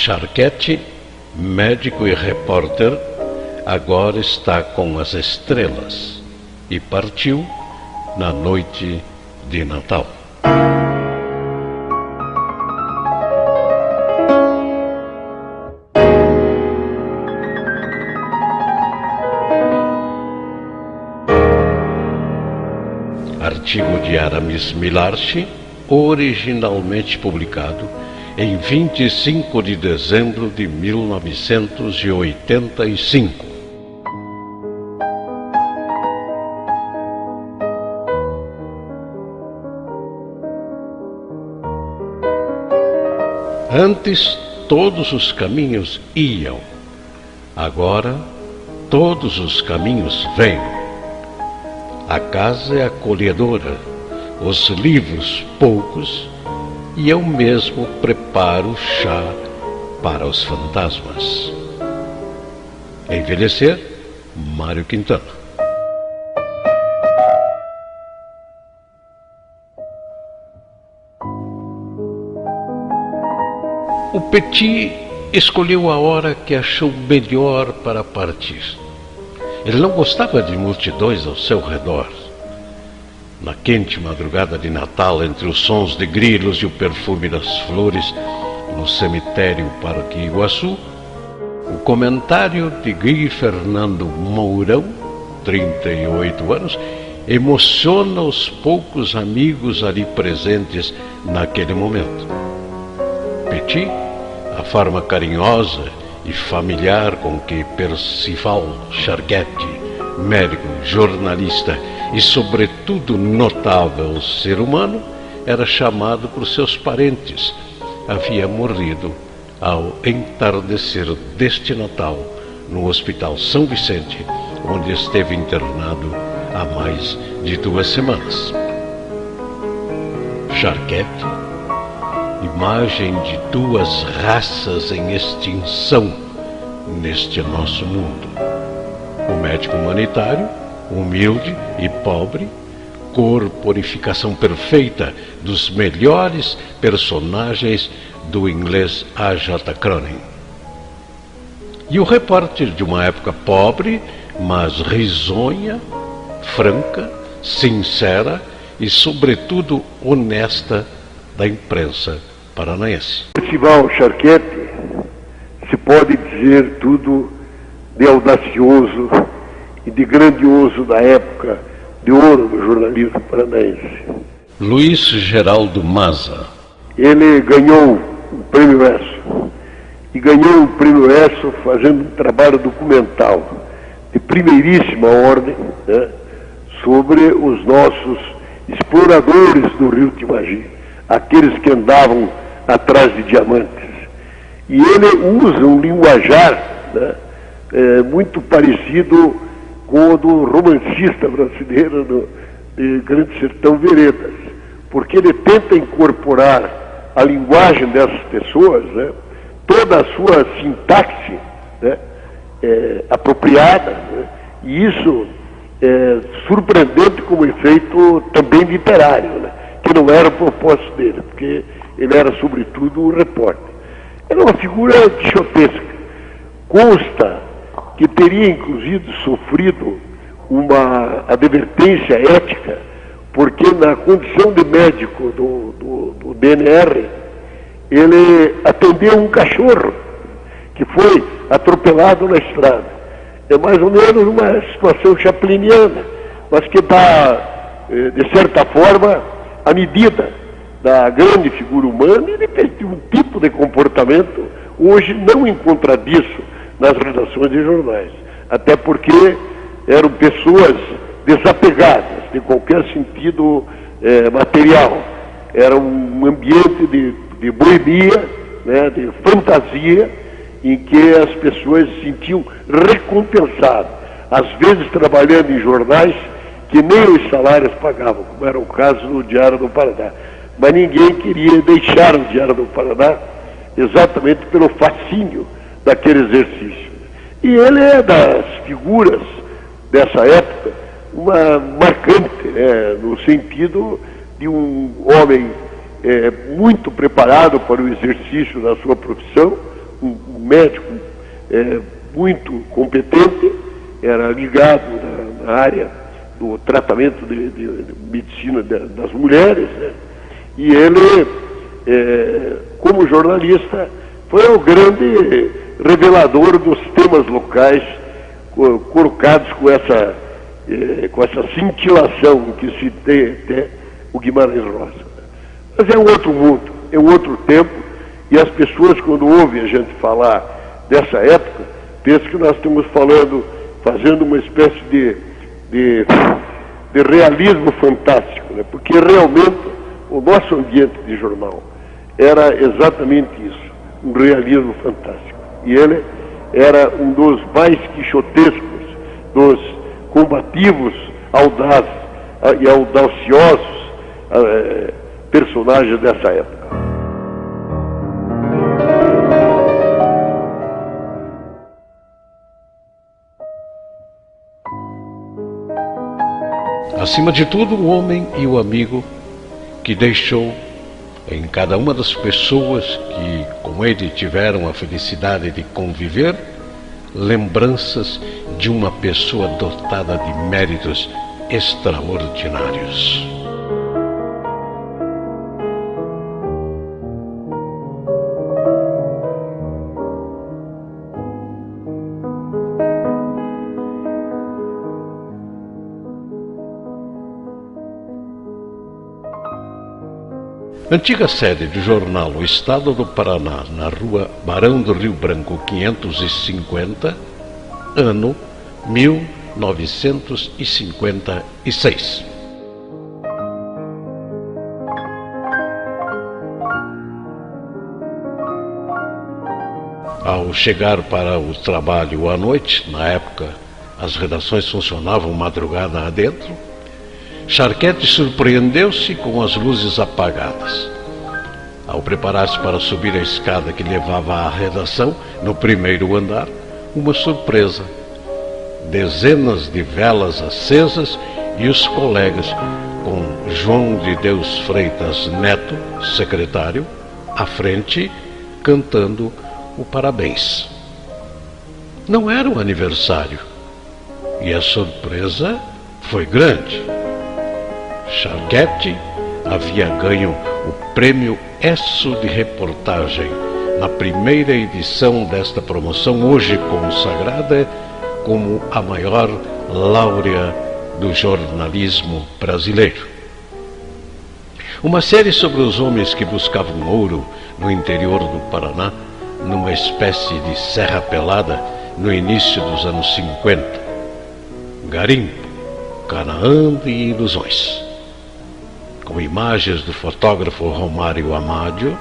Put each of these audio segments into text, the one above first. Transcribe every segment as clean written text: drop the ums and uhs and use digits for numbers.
Charquete, médico e repórter, agora está com as estrelas e partiu na noite de Natal. Artigo de Aramis Milarchi, originalmente publicado em 25 de dezembro de 1985. Antes, todos os caminhos iam. Agora, todos os caminhos vêm. A casa é acolhedora, os livros poucos, e eu mesmo preparo chá para os fantasmas. Envelhecer, Mário Quintana. O Petit escolheu a hora que achou melhor para partir. Ele não gostava de multidões ao seu redor. Na quente madrugada de Natal, entre os sons de grilos e o perfume das flores, no cemitério Parque Iguaçu, o comentário de Guy Fernando Mourão, 38 anos, emociona os poucos amigos ali presentes naquele momento. Petit, a forma carinhosa e familiar com que Percival Charquete, médico, jornalista e, sobretudo, notável ser humano, era chamado por seus parentes, havia morrido ao entardecer deste Natal no Hospital São Vicente, onde esteve internado há mais de 2 semanas. Charquete, imagem de 2 raças em extinção neste nosso mundo. O médico humanitário, humilde e pobre, corporificação perfeita dos melhores personagens do inglês A.J. Cronin. E o repórter de uma época pobre, mas risonha, franca, sincera e, sobretudo, honesta, da imprensa paranaense. Percival Charquete se pode dizer tudo de audacioso e de grandioso da época de ouro do jornalismo paranaense. Luiz Geraldo Maza. Ele ganhou o Prêmio ESSO e ganhou o Prêmio ESSO fazendo um trabalho documental de primeiríssima ordem, né, sobre os nossos exploradores do Rio Timagi, aqueles que andavam atrás de diamantes. E ele usa um linguajar, né, muito parecido com o do romancista brasileiro de Grande Sertão Veredas, porque ele tenta incorporar a linguagem dessas pessoas, né, toda a sua sintaxe, né, apropriada, né, e isso é surpreendente como efeito também literário, né, que não era o propósito dele, porque ele era, sobretudo, um repórter. Era uma figura quixotesca. Consta que teria, inclusive, sofrido uma advertência ética, porque na condição de médico do DNR, ele atendeu um cachorro que foi atropelado na estrada. É mais ou menos uma situação chapliniana, mas que dá, de certa forma, a medida da grande figura humana e de um tipo de comportamento hoje não encontradiço nas redações de jornais. Até porque eram pessoas desapegadas de qualquer sentido material. Era um ambiente de boemia, né, de fantasia, em que as pessoas se sentiam recompensadas, às vezes trabalhando em jornais que nem os salários pagavam, como era o caso do Diário do Paraná. Mas ninguém queria deixar o Diário do Paraná exatamente pelo fascínio daquele exercício. E ele é das figuras dessa época uma marcante, no sentido de um homem muito preparado para o exercício da sua profissão, um médico muito competente, era ligado na área do tratamento de medicina das mulheres, né? E ele, como jornalista, foi o grande revelador dos temas locais colocados com essa cintilação que se tem até o Guimarães Rosa. Mas é um outro mundo, é um outro tempo, e as pessoas, quando ouvem a gente falar dessa época, pensam que nós estamos fazendo uma espécie de realismo fantástico, né? Porque realmente o nosso ambiente de jornal era exatamente isso, um realismo fantástico. E ele era um dos mais quixotescos, dos combativos, audazes e audaciosos personagens dessa época. Acima de tudo, o homem e o amigo que deixou em cada uma das pessoas que com ele tiveram a felicidade de conviver, lembranças de uma pessoa dotada de méritos extraordinários. Antiga sede do jornal O Estado do Paraná, na rua Barão do Rio Branco 550, ano 1956. Ao chegar para o trabalho à noite, na época as redações funcionavam madrugada adentro, Charquete surpreendeu-se com as luzes apagadas. Ao preparar-se para subir a escada que levava à redação, no primeiro andar, uma surpresa. Dezenas de velas acesas e os colegas, com João de Deus Freitas Neto, secretário, à frente, cantando o parabéns. Não era um aniversário, e a surpresa foi grande. Charquete havia ganho o prêmio Esso de Reportagem na primeira edição desta promoção, hoje consagrada como a maior láurea do jornalismo brasileiro. Uma série sobre os homens que buscavam ouro no interior do Paraná, numa espécie de serra pelada no início dos anos 50. Garimpo, Canaã de ilusões. Com imagens do fotógrafo Romário Amádio,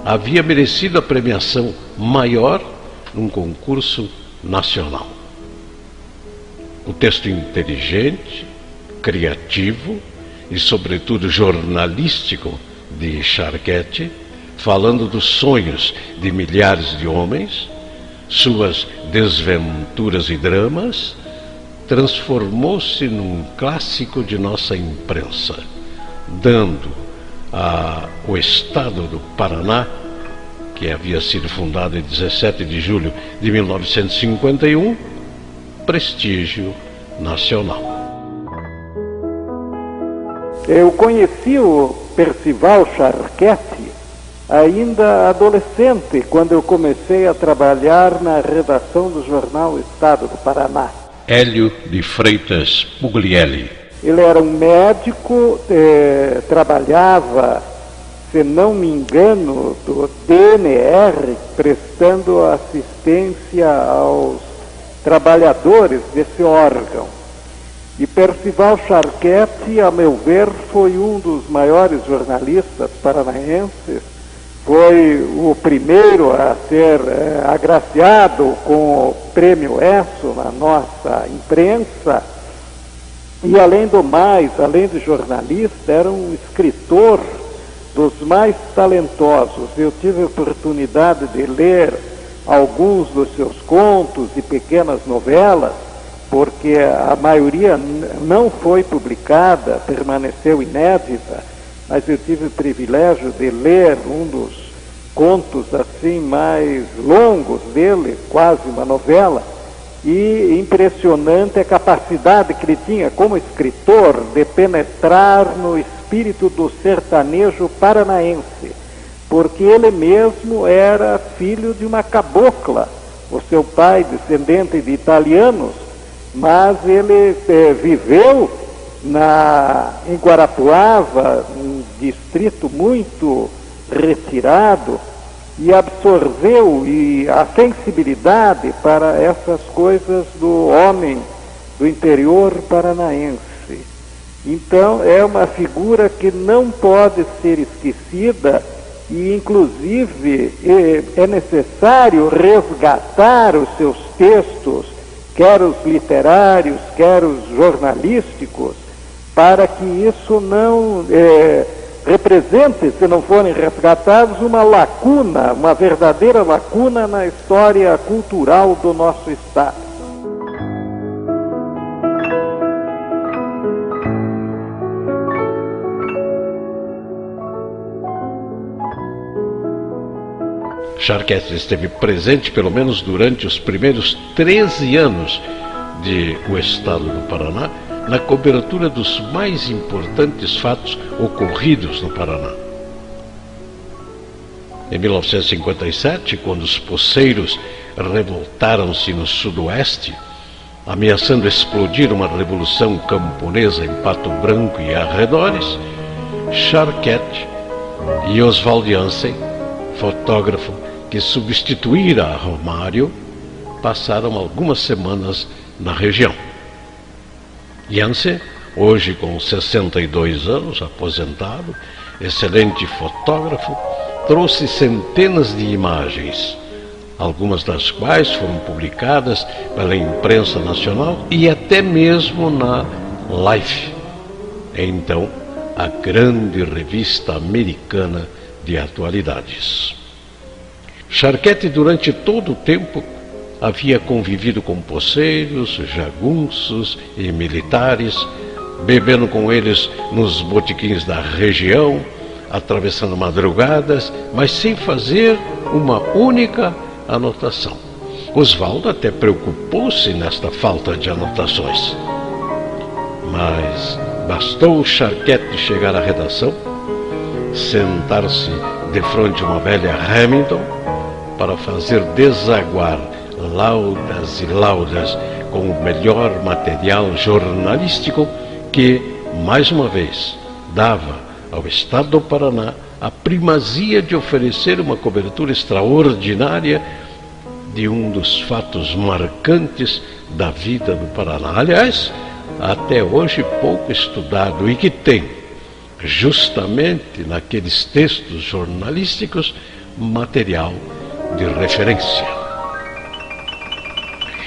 havia merecido a premiação maior num concurso nacional. O texto inteligente, criativo e, sobretudo, jornalístico de Charquete, falando dos sonhos de milhares de homens, suas desventuras e dramas, transformou-se num clássico de nossa imprensa, dando ao Estado do Paraná, que havia sido fundado em 17 de julho de 1951, prestígio nacional. Eu conheci o Percival Charquete ainda adolescente, quando eu comecei a trabalhar na redação do jornal Estado do Paraná. Hélio de Freitas Puglielli. Ele era um médico, trabalhava, se não me engano, do DNR, prestando assistência aos trabalhadores desse órgão. E Percival Charquete, a meu ver, foi um dos maiores jornalistas paranaenses, foi o primeiro a ser agraciado com o prêmio Esso na nossa imprensa. E além do mais, além de jornalista, era um escritor dos mais talentosos. Eu tive a oportunidade de ler alguns dos seus contos e pequenas novelas, porque a maioria não foi publicada, permaneceu inédita, mas eu tive o privilégio de ler um dos contos assim mais longos dele, quase uma novela, e impressionante a capacidade que ele tinha como escritor de penetrar no espírito do sertanejo paranaense, porque ele mesmo era filho de uma cabocla, o seu pai descendente de italianos, mas ele viveu em Guarapuava, um distrito muito retirado, e absorveu a sensibilidade para essas coisas do homem do interior paranaense. Então é uma figura que não pode ser esquecida e inclusive é necessário resgatar os seus textos, quer os literários, quer os jornalísticos, para que isso não represente, se não forem resgatados, uma lacuna, uma verdadeira lacuna na história cultural do nosso Estado. Charquete esteve presente pelo menos durante os primeiros 13 anos do Estado do Paraná na cobertura dos mais importantes fatos ocorridos no Paraná. Em 1957, quando os poceiros revoltaram-se no sudoeste, ameaçando explodir uma revolução camponesa em Pato Branco e arredores, Charquete e Oswald Jansen, fotógrafo que substituíra Romário, passaram algumas semanas na região. Jansen, hoje com 62 anos, aposentado, excelente fotógrafo, trouxe centenas de imagens, algumas das quais foram publicadas pela imprensa nacional e até mesmo na Life, então a grande revista americana de atualidades. Charquete, durante todo o tempo, havia convivido com poceiros, jagunços e militares, bebendo com eles nos botequins da região, atravessando madrugadas, mas sem fazer uma única anotação. Oswaldo até preocupou-se nesta falta de anotações. Mas bastou Charquete chegar à redação, sentar-se de frente a uma velha Hamilton para fazer desaguar laudas e laudas com o melhor material jornalístico que, mais uma vez, dava ao Estado do Paraná a primazia de oferecer uma cobertura extraordinária de um dos fatos marcantes da vida do Paraná. Aliás, até hoje pouco estudado e que tem, justamente naqueles textos jornalísticos, material de referência.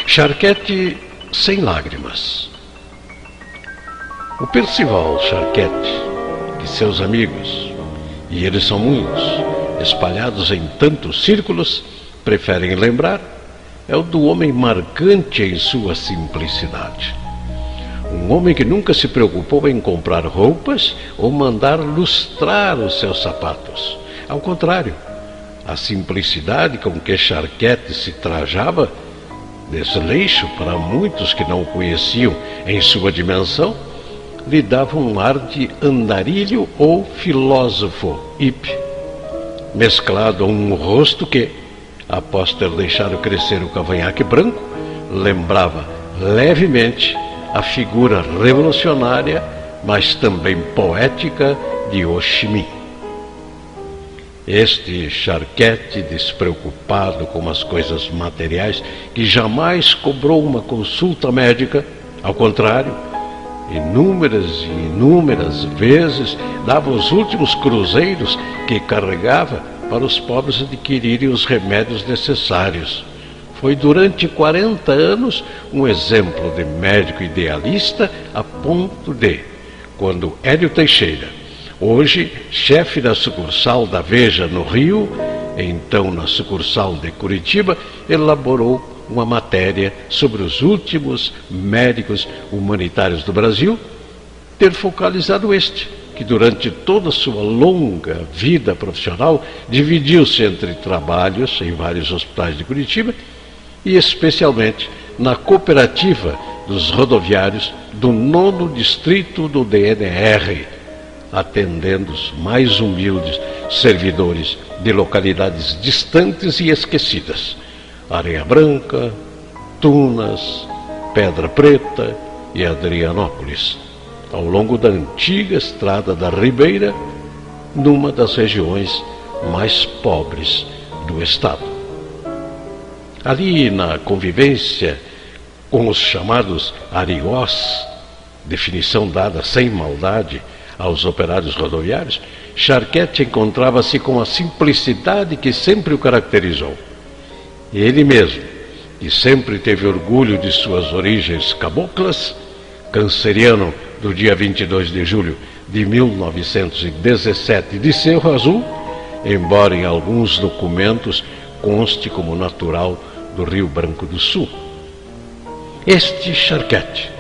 Charquete sem lágrimas. O Percival Charquete, que seus amigos, e eles são muitos, espalhados em tantos círculos, preferem lembrar, é o do homem marcante em sua simplicidade. Um homem que nunca se preocupou em comprar roupas ou mandar lustrar os seus sapatos. Ao contrário, a simplicidade com que Charquete se trajava, desleixo para muitos que não o conheciam em sua dimensão, lhe dava um ar de andarilho ou filósofo hippie, mesclado a um rosto que, após ter deixado crescer o cavanhaque branco, lembrava levemente a figura revolucionária, mas também poética de Ho Chi Minh. Este Charquete, despreocupado com as coisas materiais, que jamais cobrou uma consulta médica, ao contrário, inúmeras e inúmeras vezes dava os últimos cruzeiros que carregava para os pobres adquirirem os remédios necessários. Foi durante 40 anos um exemplo de médico idealista, a ponto de, quando Hélio Teixeira, hoje chefe da sucursal da Veja no Rio, então na sucursal de Curitiba, elaborou uma matéria sobre os últimos médicos humanitários do Brasil, ter focalizado este, que durante toda a sua longa vida profissional dividiu-se entre trabalhos em vários hospitais de Curitiba e especialmente na cooperativa dos rodoviários do 9º Distrito do DNR, atendendo os mais humildes servidores de localidades distantes e esquecidas: Areia Branca, Tunas, Pedra Preta e Adrianópolis, ao longo da antiga Estrada da Ribeira, numa das regiões mais pobres do estado. Ali, na convivência com os chamados ariós, definição dada sem maldade aos operários rodoviários, Charquete encontrava-se com a simplicidade que sempre o caracterizou. Ele mesmo, que sempre teve orgulho de suas origens caboclas, canceriano do dia 22 de julho de 1917 de Cerro Azul, embora em alguns documentos conste como natural do Rio Branco do Sul. Este Charquete,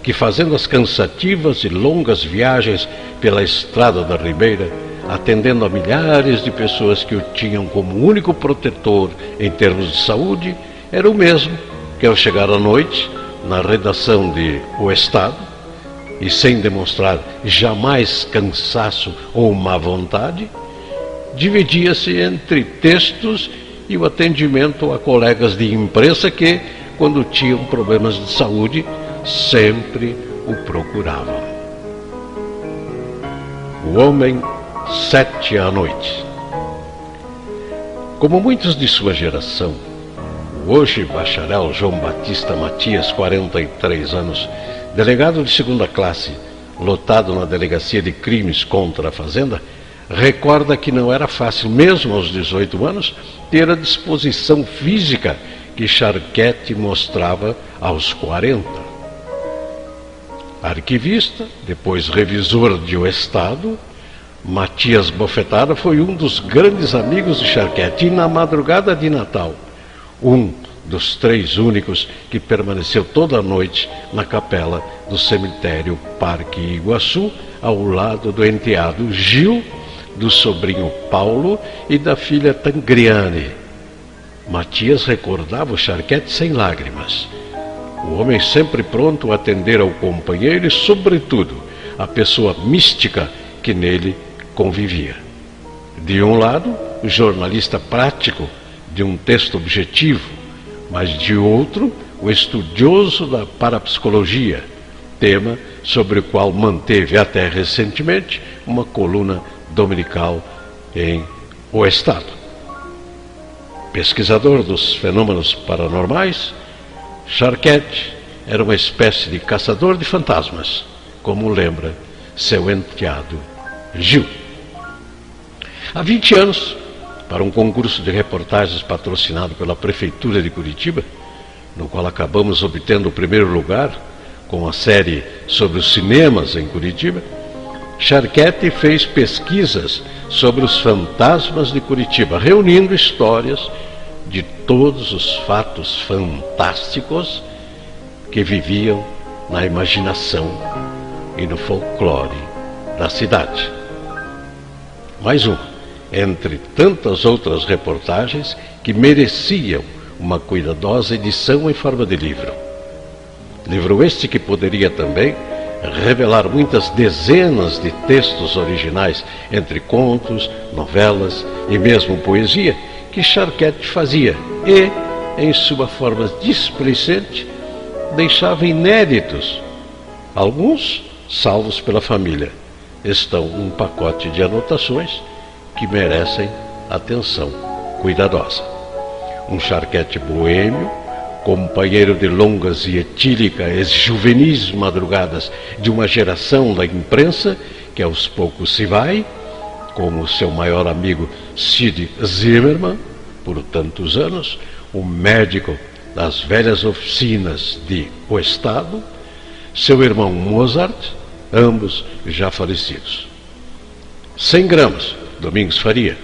que fazendo as cansativas e longas viagens pela Estrada da Ribeira, atendendo a milhares de pessoas que o tinham como único protetor em termos de saúde, era o mesmo que, ao chegar à noite, na redação de O Estado, e sem demonstrar jamais cansaço ou má vontade, dividia-se entre textos e o atendimento a colegas de imprensa que, quando tinham problemas de saúde, sempre o procuravam. O homem 7 à noite. Como muitos de sua geração, o hoje bacharel João Batista Matias, 43 anos, delegado de segunda classe, lotado na Delegacia de Crimes contra a Fazenda, recorda que não era fácil, mesmo aos 18 anos, ter a disposição física que Charquete mostrava aos 40. Arquivista, depois revisor de O Estado, Matias Bofetada foi um dos grandes amigos de Charquete e, na madrugada de Natal, um dos 3 únicos que permaneceu toda a noite na capela do cemitério Parque Iguaçu, ao lado do enteado Gil, do sobrinho Paulo e da filha Tangriane. Matias recordava o Charquete sem lágrimas. O homem sempre pronto a atender ao companheiro e, sobretudo, a pessoa mística que nele convivia. De um lado, o jornalista prático de um texto objetivo, mas de outro, o estudioso da parapsicologia, tema sobre o qual manteve até recentemente uma coluna dominical em O Estado. Pesquisador dos fenômenos paranormais, Charquete era uma espécie de caçador de fantasmas, como lembra seu enteado Gil. Há 20 anos, para um concurso de reportagens patrocinado pela Prefeitura de Curitiba, no qual acabamos obtendo o primeiro lugar com a série sobre os cinemas em Curitiba, Charquete fez pesquisas sobre os fantasmas de Curitiba, reunindo histórias de todos os fatos fantásticos que viviam na imaginação e no folclore da cidade. Mais uma, entre tantas outras reportagens que mereciam uma cuidadosa edição em forma de livro. Livro este que poderia também revelar muitas dezenas de textos originais, entre contos, novelas e mesmo poesia, que Charquete fazia e, em sua forma displicente, deixava inéditos. Alguns, salvos pela família, estão num pacote de anotações que merecem atenção cuidadosa. Um Charquete boêmio, companheiro de longas e etílicas juvenis madrugadas de uma geração da imprensa que aos poucos se vai, como seu maior amigo Sid Zimmerman, por tantos anos, o médico das velhas oficinas de O Estado, seu irmão Mozart, ambos já falecidos. 100 gramas, Domingos Faria,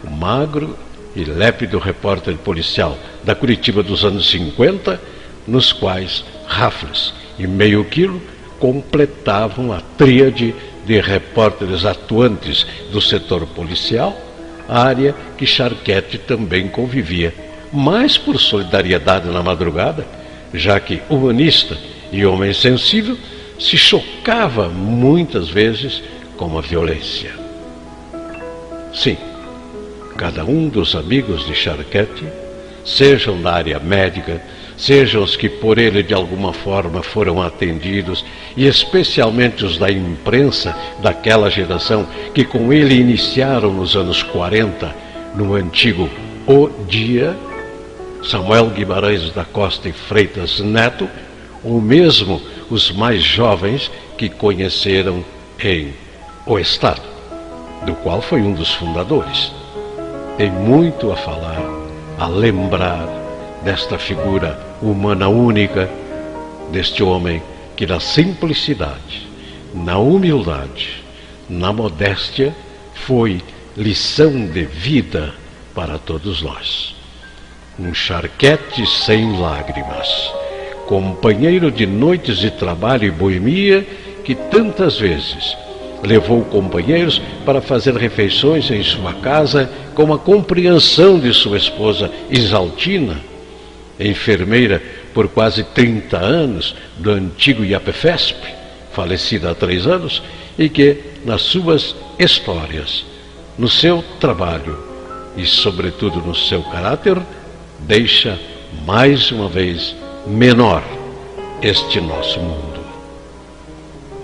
o magro e lépido repórter policial da Curitiba dos anos 50, nos quais Raffles e meio quilo completavam a tríade de repórteres atuantes do setor policial, área que Charquete também convivia, mais por solidariedade na madrugada, já que humanista e homem sensível, se chocava muitas vezes com a violência. Sim, cada um dos amigos de Charquete, sejam da área médica, sejam os que por ele de alguma forma foram atendidos, e especialmente os da imprensa daquela geração que com ele iniciaram nos anos 40, no antigo O Dia, Samuel Guimarães da Costa e Freitas Neto, ou mesmo os mais jovens que conheceram em O Estado, do qual foi um dos fundadores. Tem muito a falar, a lembrar desta figura humana única, deste homem que na simplicidade, na humildade, na modéstia, foi lição de vida para todos nós. Um Charquete sem lágrimas, companheiro de noites de trabalho e boemia, que tantas vezes levou companheiros para fazer refeições em sua casa com a compreensão de sua esposa Isaltina, enfermeira por quase 30 anos do antigo IAPFESP, falecida há 3 anos, e que, nas suas histórias, no seu trabalho e, sobretudo, no seu caráter, deixa mais uma vez menor este nosso mundo.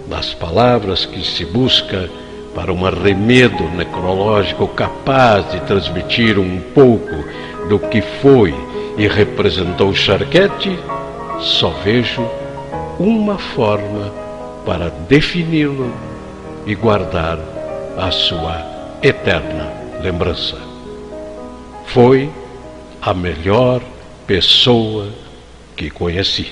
Das palavras que se busca para um arremedo necrológico capaz de transmitir um pouco do que foi e representou Charquete, só vejo uma forma para defini-lo e guardar a sua eterna lembrança. Foi a melhor pessoa que conheci.